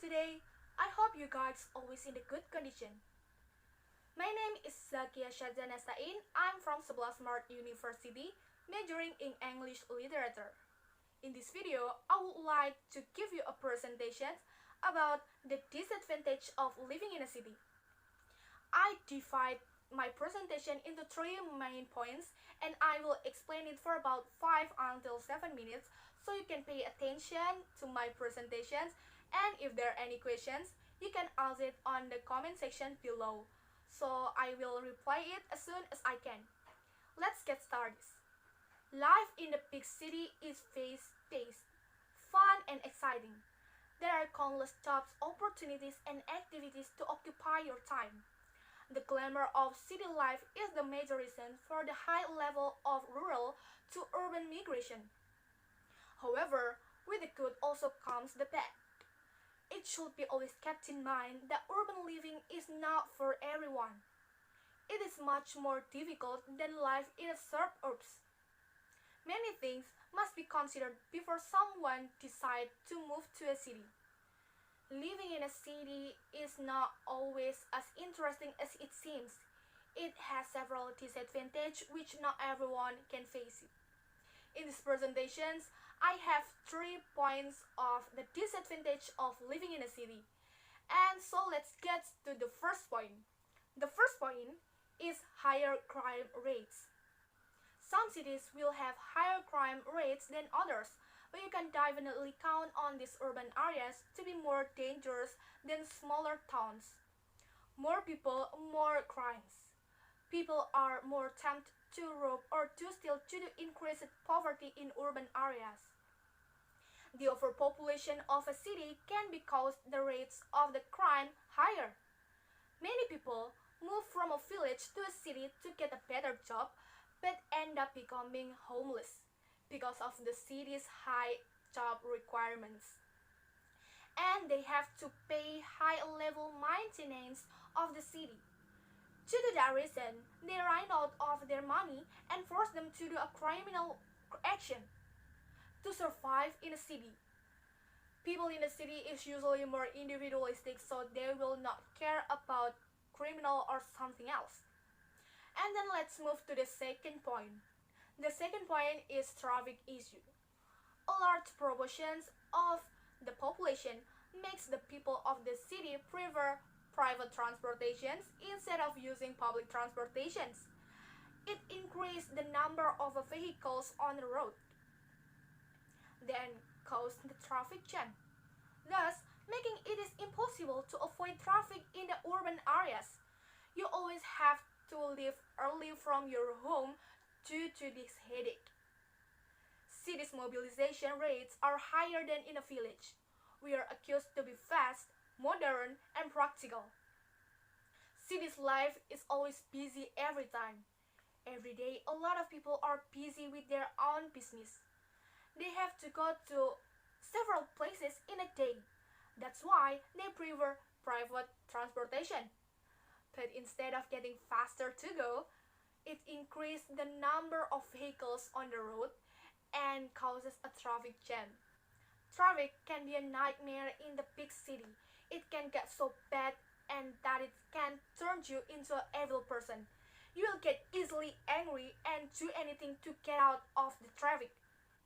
today. I hope you guys always in a good condition. My name is Dzakiyya Syadza Nasta'in. I'm from 11 Smart University, majoring in English Literature. In this video, I would like to give you a presentation about the disadvantage of living in a city. I divide my presentation into three main points and I will explain it for about 5 until 7 minutes so you can pay attention to my presentations, and if there are any questions you can ask it on the comment section below, so I will reply it as soon as I can. Let's get started. Life in the big city is fast-paced, fun and exciting. There are countless jobs, opportunities and activities to occupy your time. The glamour of city life is the major reason for the high level of rural to urban migration. However, with the good also comes the bad. It should be always kept in mind that urban living is not for everyone. It is much more difficult than life in the suburbs. Many things must be considered before someone decides to move to a city. Living in a city is not always as interesting as it seems. It has several disadvantages which not everyone can face it. In these presentations, I have 3 points of the disadvantage of living in a city. And so let's get to the first point. The first point is higher crime rates. Some cities will have higher crime rates than others, but you can definitely count on these urban areas to be more dangerous than smaller towns. More people, more crimes. People are more tempted to rob or to steal due to increased poverty in urban areas. The overpopulation of a city can cause the rates of the crime higher. Many people move from a village to a city to get a better job, but end up becoming homeless because of the city's high job requirements. And they have to pay high-level maintenance of the city. Due to that reason, they run out of their money and force them to do a criminal action to survive in a city. People in the city is usually more individualistic, so they will not care about criminal or something else. And then let's move to the second point. The second point is traffic issue. A large proportion of the population makes the people of the city prefer private transportations instead of using public transportations. It increases the number of vehicles on the road, then cause the traffic jam, thus making it is impossible to avoid traffic in the urban areas. You always have to leave early from your home due to this headache. Cities' mobilization rates are higher than in a village. We are accused to be fast, modern, and practical. Cities' life is always busy every time. Every day, a lot of people are busy with their own business. They have to go to several places in a day. That's why they prefer private transportation. But instead of getting faster to go, it increases the number of vehicles on the road and causes a traffic jam. Traffic can be a nightmare in the big city. It can get so bad and that it can turn you into an evil person. You will get easily angry and do anything to get out of the traffic.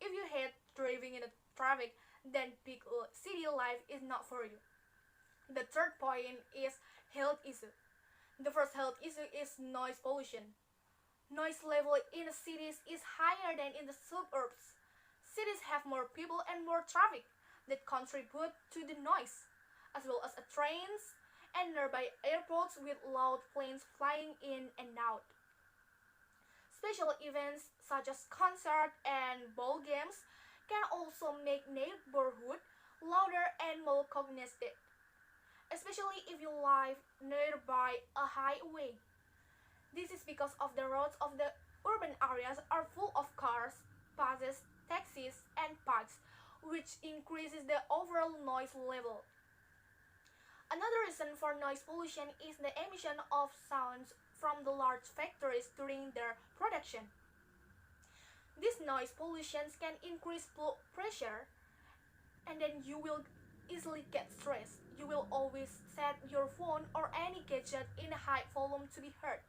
If you hate driving in the traffic, then big city life is not for you. The third point is health issue. The first health issue is noise pollution. Noise level in the cities is higher than in the suburbs. Cities have more people and more traffic that contribute to the noise, as well as trains and nearby airports with loud planes flying in and out. Special events such as concerts and ball games can also make neighborhood louder and more congested, especially if you live nearby a highway. This is because of the roads of the urban areas are full of cars, buses, taxis, and bikes, which increases the overall noise level. Another reason for noise pollution is the emission of sounds from the large factories during their production. These noise pollutions can increase blood pressure, and then you will easily get stressed. You will always set your phone or any gadget in a high volume to be heard.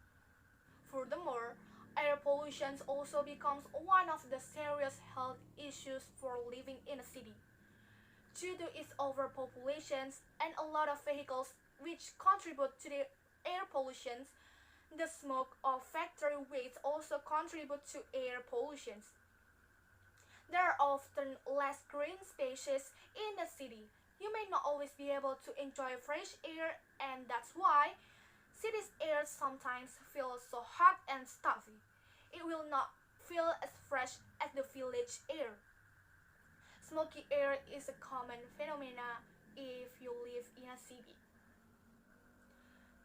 Furthermore, air pollution also becomes one of the serious health issues for living in a city. Due to its overpopulation and a lot of vehicles which contribute to the air pollution, the smoke of factory waste also contribute to air pollution. There are often less green spaces in the city. You may not always be able to enjoy fresh air, and that's why city's air sometimes feels so hot and stuffy. It will not feel as fresh as the village air. Smoky air is a common phenomenon if you live in a city.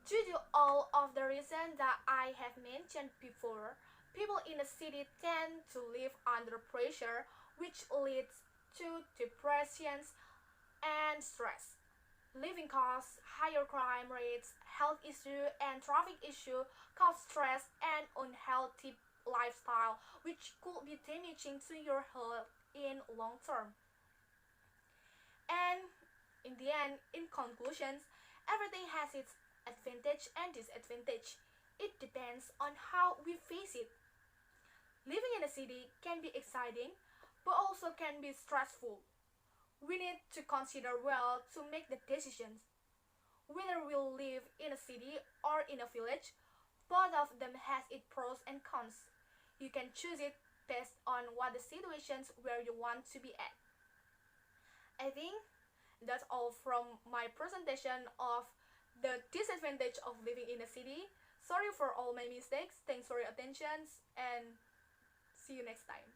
Due to all of the reasons that I have mentioned before, people in the city tend to live under pressure, which leads to depression and stress. Living costs, higher crime rates, health issues, and traffic issues cause stress and unhealthy lifestyle, which could be damaging to your health in long term. And in the end, in conclusions, everything has its advantage and disadvantage. It depends on how we face it. Living in a city can be exciting, but also can be stressful. We need to consider well to make the decisions. Whether we live in a city or in a village, both of them has its pros and cons. You can choose it based on what the situations where you want to be at. I think that's all from my presentation of the disadvantage of living in a city. Sorry for all my mistakes. Thanks for your attention and see you next time.